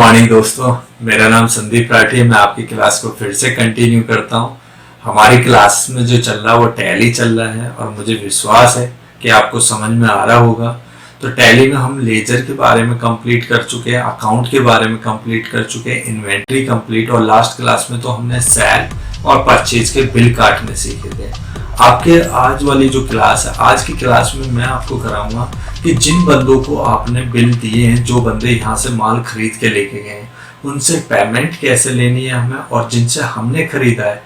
Morning दोस्तों, मेरा नाम संदीप राठी है। मैं आपकी क्लास को फिर से कंटिन्यू करता हूँ। हमारी क्लास में जो चल रहा है वो टैली चल रहा है और मुझे विश्वास है कि आपको समझ में आ रहा होगा। तो टैली में हम लेजर के बारे में कंप्लीट कर चुके हैं, अकाउंट के बारे में कंप्लीट कर चुके हैं, इन्वेंट्री कंप्लीट, और लास्ट क्लास में तो हमने सेल और परचेज के बिल काटने सीखे थे। आपके आज वाली जो क्लास है, आज की क्लास में मैं आपको कराऊंगा कि जिन बंदों को आपने बिल दिए हैं, जो बंदे यहाँ से माल खरीद के लेके गए, उनसे पेमेंट कैसे लेनी है हमें, और जिनसे हमने खरीदा है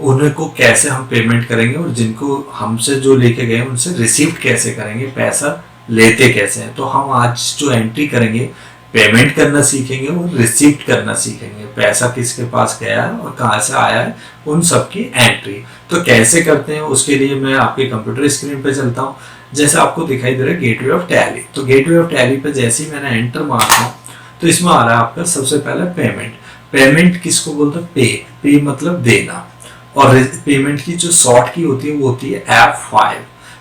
उनको कैसे हम पेमेंट करेंगे, और जिनको हमसे जो लेके गए उनसे रिसीव्ड कैसे करेंगे, पैसा लेते कैसे हैं। तो हम आज जो एंट्री करेंगे, पेमेंट करना सीखेंगे और रिसीव्ड करना सीखेंगे। पैसा किसके पास गया है और कहाँ से आया है, उन सब की एंट्री। तो कैसे करते हैं उसके लिए मैं आपके कंप्यूटर स्क्रीन पे चलता हूँ। जैसे आपको दिखाई दे रहा है गेटवे ऑफ टैली, तो गेटवे ऑफ टैली पे जैसे ही मैंने एंटर मारता हूँ तो इसमें आ रहा है आपका सबसे पहले पेमेंट। पेमेंट किसको बोलते हैं? पे मतलब देना। और पेमेंट की जो शॉर्ट की होती है वो होती है F5।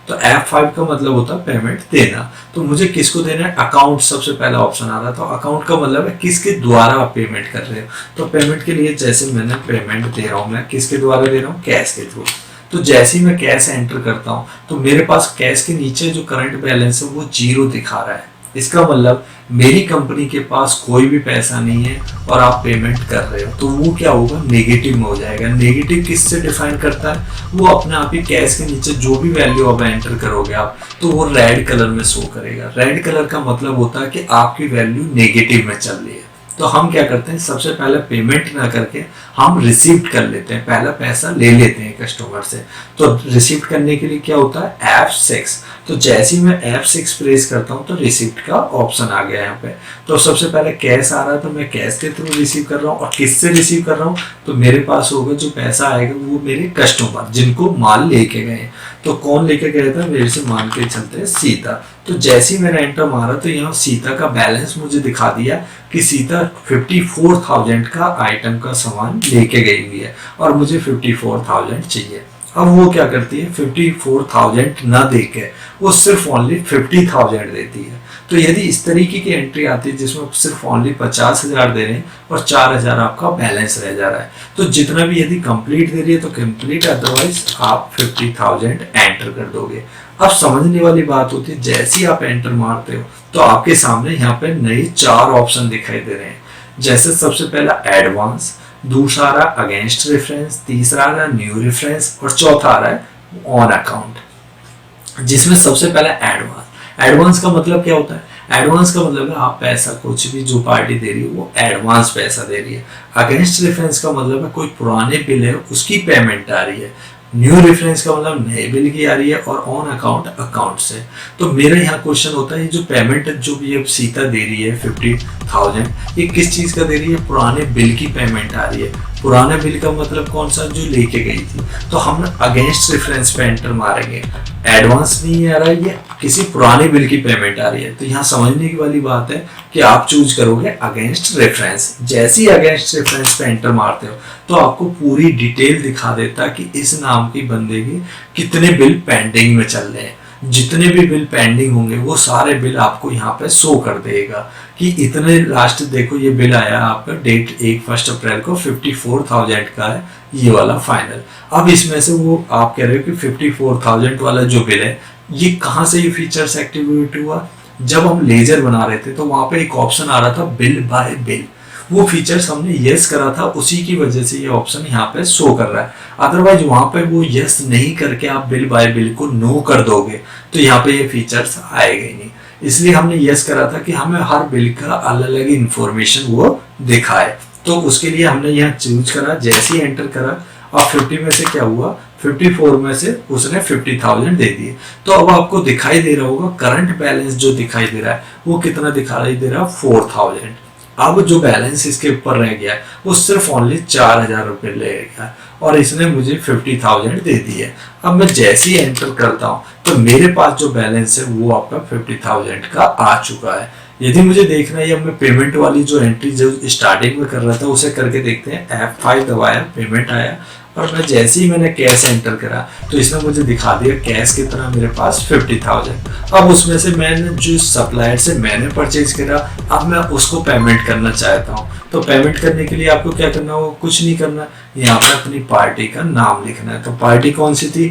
तो F5 का मतलब होता है पेमेंट देना। तो मुझे किसको देना है? अकाउंट सबसे पहला ऑप्शन आ रहा था। तो अकाउंट का मतलब है किसके द्वारा आप पेमेंट कर रहे हो। तो पेमेंट के लिए जैसे मैंने पेमेंट दे रहा हूँ, मैं किसके द्वारा दे रहा हूँ? कैश के थ्रू। तो जैसे ही मैं कैश एंटर करता हूँ तो मेरे पास कैश के नीचे जो करंट बैलेंस है वो 0 दिखा रहा है। इसका मतलब मेरी कंपनी के पास कोई भी पैसा नहीं है और आप पेमेंट कर रहे हो, तो वो क्या होगा? नेगेटिव में हो जाएगा। नेगेटिव किससे डिफाइन करता है? वो अपने आप ही कैश के नीचे जो भी वैल्यू अब एंटर करोगे आप, तो वो रेड कलर में शो करेगा। रेड कलर का मतलब होता है कि आपकी वैल्यू नेगेटिव में चल रही है। तो हम क्या करते हैं, सबसे पहले पेमेंट ना करके हम रिसीव्ड कर लेते हैं, पहला पैसा ले लेते हैं कस्टमर से। तो रिसीव्ड करने के लिए क्या होता है? F6। तो जैसे ही मैं F6 प्रेस करता हूँ तो रिसीव्ड का ऑप्शन आ गया यहाँ पे। तो सबसे पहले कैश आ रहा है तो मैं कैश के थ्रू रिसीव कर रहा हूँ। और किससे रिसीव कर रहा हूँ? तो मेरे पास होगा जो पैसा आएगा वो मेरे कस्टमर जिनको माल लेके गए। तो कौन लेके गया था? मेरे से मान के चलते हैं सीता। तो जैसे ही मैंने एंटर मारा तो यहाँ सीता का बैलेंस मुझे दिखा दिया कि सीता 54,000 का आइटम का सामान लेके गई हुई है और मुझे 54,000 चाहिए। अब वो क्या करती है? 54,000 ना देके वो सिर्फ ओनली 50,000 देती है। तो यदि इस तरीके की एंट्री आती है जिसमें सिर्फ ओनली 50,000 दे रहे हैं और 4,000 आपका बैलेंस रह जा रहा है, तो जितना भी यदि कंप्लीट दे रही है तो कंप्लीट, अदरवाइज आप 50,000 एंटर कर दोगे। अब समझने वाली बात होती है, जैसे ही आप एंटर मारते हो तो आपके सामने यहाँ पे नए 4 ऑप्शन दिखाई दे रहे हैं। जैसे सबसे पहला एडवांस, दूसरा आ रहा है अगेंस्ट रेफरेंस, तीसरा आ रहा है न्यू रेफरेंस और चौथा आ रहा है ऑन अकाउंट। जिसमें सबसे पहला एडवांस। एडवांस का मतलब क्या होता है? एडवांस का मतलब है आप पैसा, कुछ भी जो पार्टी दे रही है वो एडवांस पैसा दे रही है। अगेंस्ट रेफरेंस का मतलब है कोई पुराने बिल है उसकी पेमेंट आ रही है। न्यू रेफरेंस का मतलब नए बिल की आ रही है। और ऑन अकाउंट, अकाउंट से। तो मेरा यहाँ क्वेश्चन होता है, जो पेमेंट जो भी अब सीता दे रही है 50,000, ये किस चीज का दे रही है? पुराने बिल की पेमेंट आ रही है। पुराने बिल का मतलब कौन सा? जो लेके गई थी। तो हम अगेंस्ट रेफरेंस पे एंटर मारेंगे। एडवांस नहीं आ रहा है, ये किसी पुराने बिल की पेमेंट आ रही है। तो यहाँ समझने की वाली बात है कि आप चूज करोगे अगेंस्ट रेफरेंस। जैसे ही अगेंस्ट रेफरेंस पे एंटर मारते हो तो आपको पूरी डिटेल दिखा देता है कि इस नाम की बंदे के कितने बिल पेंडिंग में चल रहे हैं। जितने भी बिल पेंडिंग होंगे वो सारे बिल आपको यहाँ पे शो कर देगा कि इतने, लास्ट देखो ये बिल आया आपका डेट 1 अप्रैल को 54,000 का है, ये वाला फाइनल। अब इसमें से वो आप कह रहे हो कि 54,000 वाला जो बिल है ये कहाँ से ये फीचर्स एक्टिवेट हुआ? जब हम लेजर बना रहे थे तो वहां पे एक ऑप्शन आ रहा था बिल बाय बिल। वो फीचर्स हमने यस करा था, उसी की वजह से ये ऑप्शन यहाँ पे शो कर रहा है। अदरवाइज वहां पे वो यस नहीं करके आप बिल बाय बिल को नो कर दोगे तो यहाँ पे ये फीचर्स आएगा ही नहीं। इसलिए हमने यस करा था कि हमें हर बिल का अलग अलग इंफॉर्मेशन वो दिखाए। तो उसके लिए हमने यहाँ चूज करा। जैसे ही एंटर करा, अब 50 में से क्या हुआ? 54 में से उसने 50,000 दे दिए। तो अब आपको दिखाई दे रहा होगा करंट बैलेंस जो दिखाई दे रहा है वो कितना दिखाई दे रहा है? 4,000। अब जो बैलेंस इसके ऊपर रह गया वो सिर्फ ओनली 4,000 रुपये ले गया और इसने मुझे 50,000 दे दी है। अब मैं जैसे ही एंटर करता हूँ तो मेरे पास जो बैलेंस है वो आपका 50,000 का आ चुका है। यदि मुझे देखना है, अब मैं पेमेंट वाली जो एंट्री जो स्टार्टिंग में कर रहा था उसे करके देखते हैं। F5 दबाया, पेमेंट आया। और मैं जैसे ही मैंने कैश एंटर करा तो इसने मुझे दिखा दिया कैश कितना मेरे पास 50,000। अब उसमें से मैंने जो सप्लायर से मैंने परचेज करा, अब मैं उसको पेमेंट करना चाहता हूँ। तो पेमेंट करने के लिए आपको क्या करना होगा, कुछ नहीं करना, यहाँ पे अपनी पार्टी का नाम लिखना है। तो पार्टी कौन सी थी,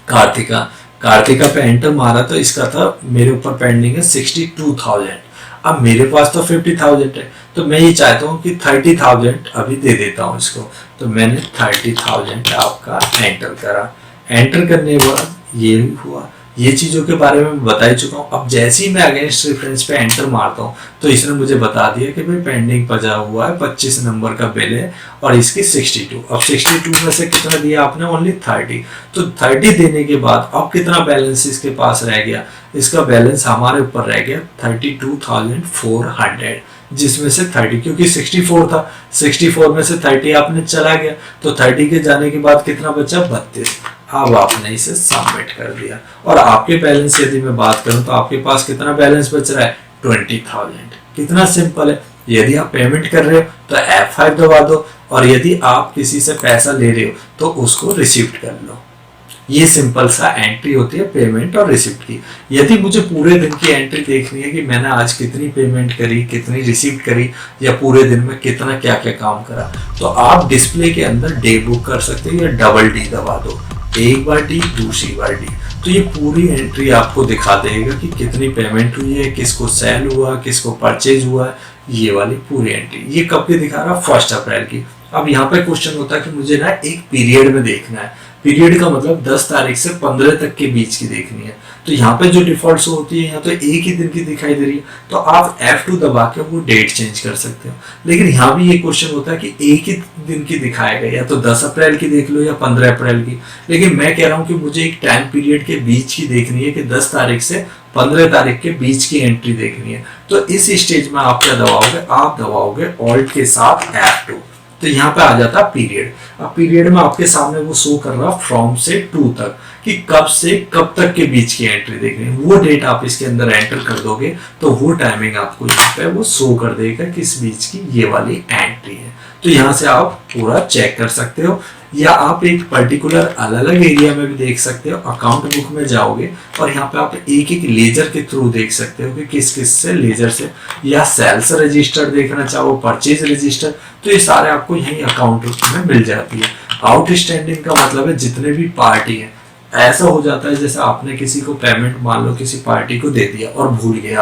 कार्तिका। कार्तिका पे एंटर मारा तो इसका था मेरे ऊपर पेंडिंग है 62,000। अब मेरे पास तो 50,000 है, तो मैं ये चाहता हूँ कि 30,000 अभी दे देता हूँ इसको। तो मैंने 30,000 आपका एंटर करा। एंटर करने के बाद ये हुआ, ये चीज़ों के बारे में बता ही चुका हूँ। अब जैसे ही मैं अगेंस्ट रेफरेंस पे एंटर मारता हूँ तो इसने मुझे बता दिया कि भाई पेंडिंग पड़ा हुआ है, 25 नंबर का बिल है और इसकी 62। अब 62 में से कितना दिया आपने, ओनली 30। तो 30 देने के बाद अब कितना बैलेंस इसके पास रह गया, इसका बैलेंस हमारे ऊपर रह गया 32,400, जिसमें से 30, क्योंकि 64 था, 64 में से 30 आपने चला गया, तो 30 के जाने के बाद कितना बचा, 32। अब आपने इसे सबमिट कर दिया और आपके बैलेंस यदि मैं बात करूं तो आपके पास कितना बैलेंस बच रहा है, 20,000। कितना सिंपल है। यदि आप पेमेंट कर रहे हो तो F5 दबा दो, और यदि आप किसी से पैसा ले रहे हो तो उसको रिसीव्ड कर लो। ये सिंपल सा एंट्री होती है पेमेंट और रिसिप्ट की। यदि मुझे पूरे दिन की एंट्री देखनी है कि मैंने आज कितनी पेमेंट करी, कितनी रिसिप्ट करी, या पूरे दिन में कितना क्या क्या काम करा, तो आप डिस्प्ले के अंदर डे बुक कर सकते हो या डबल डी दबा दो, एक बार डी दूसरी बार डी, तो ये पूरी एंट्री आपको दिखा देगा कि कितनी पेमेंट हुई है, किसको सेल हुआ, किसको परचेज हुआ है। ये वाली पूरी एंट्री ये कब की दिखा रहा, 1 अप्रैल की। अब यहाँ पे क्वेश्चन होता है कि मुझे ना एक पीरियड में देखना है। पीरियड का मतलब 10 तारीख से 15 तक के बीच की देखनी है। तो यहाँ पे जो डिफॉल्ट शो होती है, यहाँ तो एक ही दिन की दिखाई दे रही है, तो आप F2 दबा के वो डेट चेंज कर सकते हो। लेकिन यहाँ भी ये क्वेश्चन होता है कि एक ही दिन की दिखाएगा, या तो 10 अप्रैल की देख लो या 15 अप्रैल की। लेकिन मैं कह रहा हूँ कि मुझे एक टाइम पीरियड के बीच की देखनी है, कि 10 तारीख से 15 तारीख के बीच की एंट्री देखनी है। तो इस स्टेज में आप क्या दबाओगे, आप दबाओगे ऑल्ट के साथ F2, तो यहाँ पे आ जाता पीरियड। अब पीरियड में आपके सामने वो शो कर रहा फ्रॉम से टू तक, कि कब से कब तक के बीच की एंट्री देखनी है। वो डेट आप इसके अंदर एंटर कर दोगे तो वो टाइमिंग आपको यहाँ पे वो शो कर देगा किस बीच की ये वाली एंट्री है। तो यहाँ से आप पूरा चेक कर सकते हो, या आप एक पर्टिकुलर अलग अलग एरिया में भी देख सकते हो। अकाउंट बुक में जाओगे और यहाँ पे आप एक एक लेजर के थ्रू देख सकते हो कि किस किस से लेजर से, या सेल्स रजिस्टर देखना चाहो, परचेज रजिस्टर, तो ये सारे आपको यही अकाउंट में मिल जाती है। आउटस्टैंडिंग का मतलब है जितने भी पार्टी है। ऐसा हो जाता है जैसे आपने किसी को पेमेंट मान लो किसी पार्टी को दे दिया और भूल गए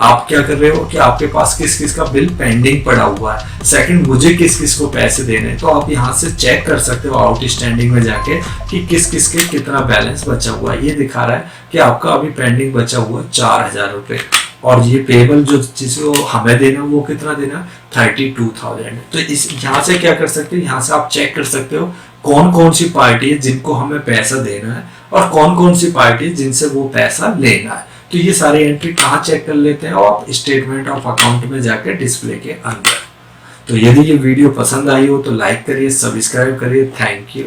आप क्या कर रहे हो कि आपके पास किस किस का बिल पेंडिंग पड़ा हुआ है, सेकंड मुझे किस किस को पैसे देने, तो आप यहाँ से चेक कर सकते हो आउटस्टैंडिंग में जाके कि किस किस के कितना बैलेंस बचा हुआ है। ये दिखा रहा है कि आपका अभी पेंडिंग बचा हुआ 4,000 रुपये, और ये पेबल जो जिसको हमें देना वो कितना देना, 32,000। तो इस यहाँ से क्या कर सकते हो, यहाँ से आप चेक कर सकते हो कौन कौन सी पार्टी है जिनको हमें पैसा देना है, और कौन कौन सी पार्टी है जिनसे वो पैसा लेना है। तो ये सारी एंट्री कहाँ चेक कर लेते हैं, और आप स्टेटमेंट ऑफ अकाउंट में जाकर डिस्प्ले के अंदर। तो यदि ये वीडियो पसंद आई हो तो लाइक करिए, सब्सक्राइब करिए। Thank you.